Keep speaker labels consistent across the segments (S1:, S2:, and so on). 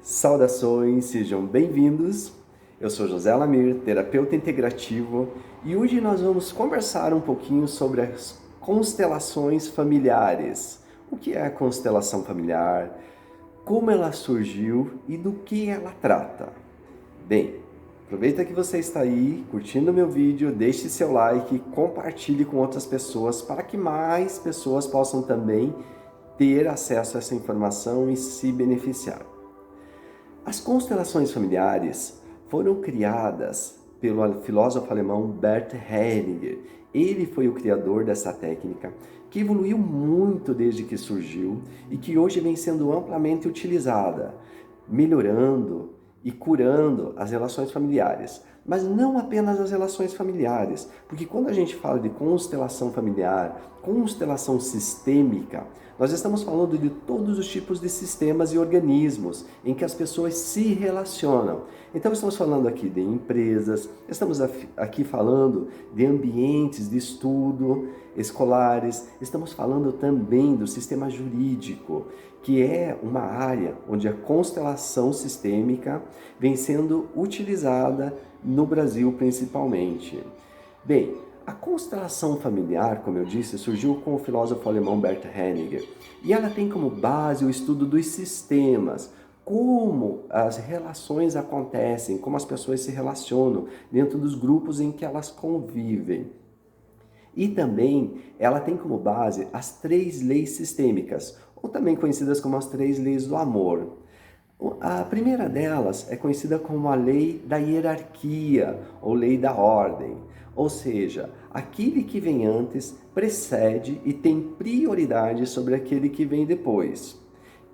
S1: Saudações, sejam bem-vindos. Eu sou José Lamir, terapeuta integrativo, e hoje nós vamos conversar um pouquinho sobre as constelações familiares. O que é a constelação familiar? Como ela surgiu e do que ela trata? Bem, aproveita que você está aí curtindo meu vídeo, deixe seu like, compartilhe com outras pessoas para que mais pessoas possam também ter acesso a essa informação e se beneficiar. As constelações familiares foram criadas pelo filósofo alemão Bert Hellinger. Ele foi o criador dessa técnica, que evoluiu muito desde que surgiu e que hoje vem sendo amplamente utilizada, melhorando e curando as relações familiares. Mas não apenas as relações familiares, porque quando a gente fala de constelação familiar, constelação sistêmica, nós estamos falando de todos os tipos de sistemas e organismos em que as pessoas se relacionam. Então estamos falando aqui de empresas, estamos aqui falando de ambientes de estudo escolares, estamos falando também do sistema jurídico, que é uma área onde a constelação sistêmica vem sendo utilizada no Brasil principalmente. Bem, a constelação familiar, como eu disse, surgiu com o filósofo alemão Bert Hellinger, e ela tem como base o estudo dos sistemas, como as relações acontecem, como as pessoas se relacionam dentro dos grupos em que elas convivem. E também ela tem como base as 3 leis sistêmicas, ou também conhecidas como as 3 leis do amor. A primeira delas é conhecida como a lei da hierarquia, ou lei da ordem. Ou seja, aquele que vem antes precede e tem prioridade sobre aquele que vem depois.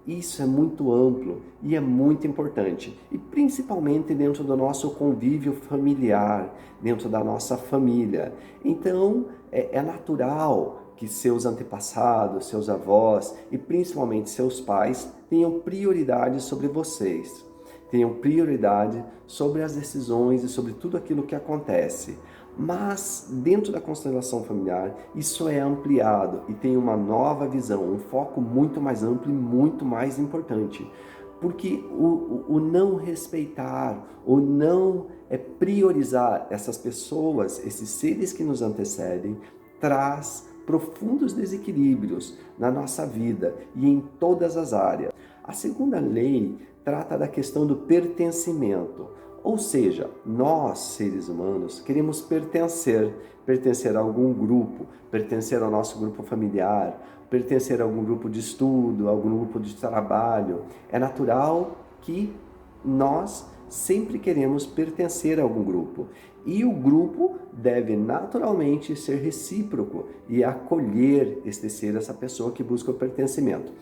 S1: Isso é muito amplo e é muito importante, e principalmente dentro do nosso convívio familiar, dentro da nossa família. Então, é natural que seus antepassados, seus avós e principalmente seus pais tenham prioridade sobre vocês, tenham prioridade sobre as decisões e sobre tudo aquilo que acontece. Mas dentro da constelação familiar, isso é ampliado e tem uma nova visão, um foco muito mais amplo e muito mais importante. Porque o não respeitar, o não priorizar essas pessoas, esses seres que nos antecedem, traz profundos desequilíbrios na nossa vida e em todas as áreas. A segunda lei trata da questão do pertencimento. Ou seja, nós, seres humanos, queremos pertencer a algum grupo, pertencer ao nosso grupo familiar, pertencer a algum grupo de estudo, a algum grupo de trabalho. É natural que nós sempre queremos pertencer a algum grupo. E o grupo deve naturalmente ser recíproco e acolher este ser, essa pessoa que busca o pertencimento.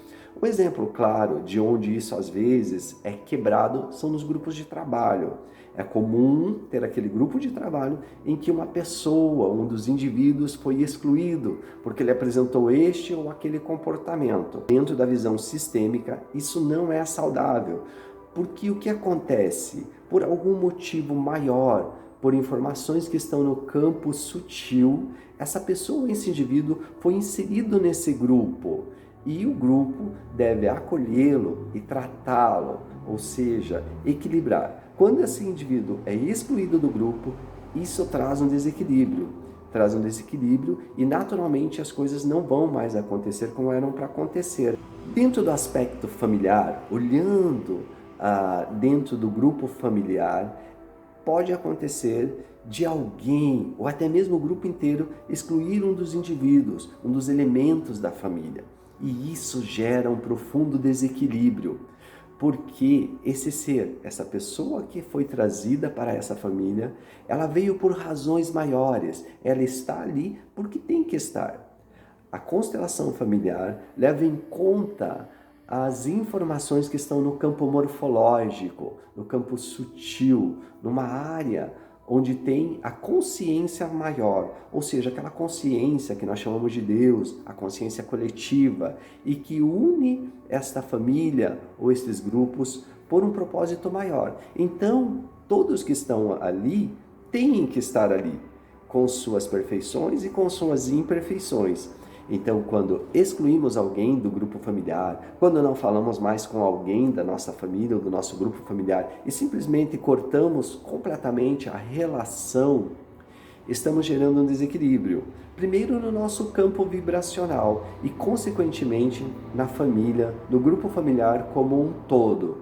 S1: Um exemplo claro de onde isso às vezes é quebrado são nos grupos de trabalho. É comum ter aquele grupo de trabalho em que uma pessoa, um dos indivíduos foi excluído porque ele apresentou este ou aquele comportamento. Dentro da visão sistêmica, isso não é saudável, porque o que acontece? Por algum motivo maior, por informações que estão no campo sutil, essa pessoa, esse indivíduo, foi inserido nesse grupo. E o grupo deve acolhê-lo e tratá-lo, ou seja, equilibrar. Quando esse indivíduo é excluído do grupo, isso traz um desequilíbrio. Traz um desequilíbrio e naturalmente as coisas não vão mais acontecer como eram para acontecer. Dentro do aspecto familiar, olhando dentro do grupo familiar, pode acontecer de alguém, ou até mesmo o grupo inteiro, excluir um dos indivíduos, um dos elementos da família. E isso gera um profundo desequilíbrio, porque esse ser, essa pessoa que foi trazida para essa família, ela veio por razões maiores, ela está ali porque tem que estar. A constelação familiar leva em conta as informações que estão no campo morfológico, no campo sutil, numa área onde tem a consciência maior, ou seja, aquela consciência que nós chamamos de Deus, a consciência coletiva, e que une esta família ou estes grupos por um propósito maior. Então, todos que estão ali têm que estar ali, com suas perfeições e com suas imperfeições. Então, quando excluímos alguém do grupo familiar, quando não falamos mais com alguém da nossa família ou do nosso grupo familiar e simplesmente cortamos completamente a relação, estamos gerando um desequilíbrio. Primeiro no nosso campo vibracional e, consequentemente, na família, no grupo familiar como um todo.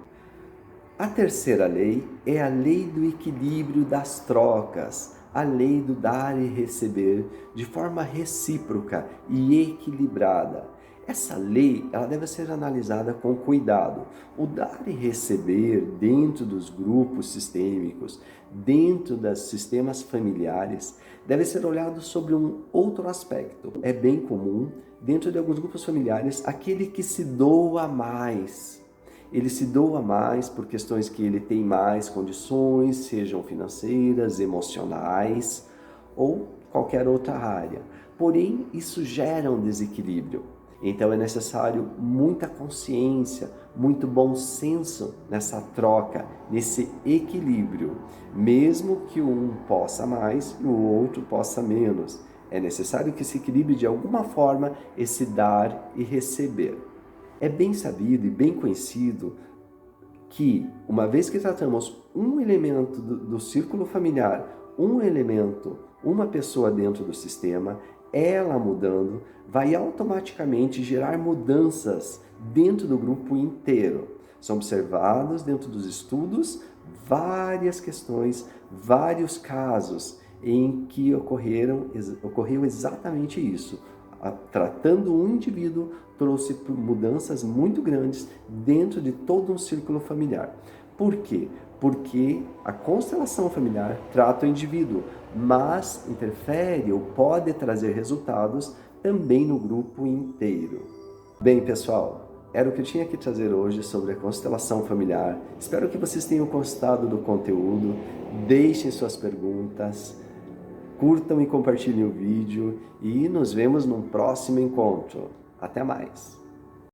S1: A terceira lei é a lei do equilíbrio das trocas, a lei do dar e receber de forma recíproca e equilibrada. Essa lei, ela deve ser analisada com cuidado. O dar e receber dentro dos grupos sistêmicos, dentro dos sistemas familiares, deve ser olhado sobre um outro aspecto. É bem comum, dentro de alguns grupos familiares, aquele que se doa mais. Ele se doa mais por questões que ele tem mais condições, sejam financeiras, emocionais ou qualquer outra área. Porém, isso gera um desequilíbrio. Então é necessário muita consciência, muito bom senso nessa troca, nesse equilíbrio. Mesmo que um possa mais e o outro possa menos. É necessário que se equilibre de alguma forma esse dar e receber. É bem sabido e bem conhecido que, uma vez que tratamos um elemento do círculo familiar, um elemento, uma pessoa dentro do sistema, ela mudando, vai automaticamente gerar mudanças dentro do grupo inteiro. São observados dentro dos estudos várias questões, vários casos em que ocorreu exatamente isso. Tratando um indivíduo, trouxe mudanças muito grandes dentro de todo um círculo familiar. Por quê? Porque a constelação familiar trata o indivíduo, mas interfere ou pode trazer resultados também no grupo inteiro. Bem, pessoal, era o que eu tinha que trazer hoje sobre a constelação familiar. Espero que vocês tenham gostado do conteúdo. Deixem suas perguntas. Curtam e compartilhem o vídeo e nos vemos num próximo encontro. Até mais!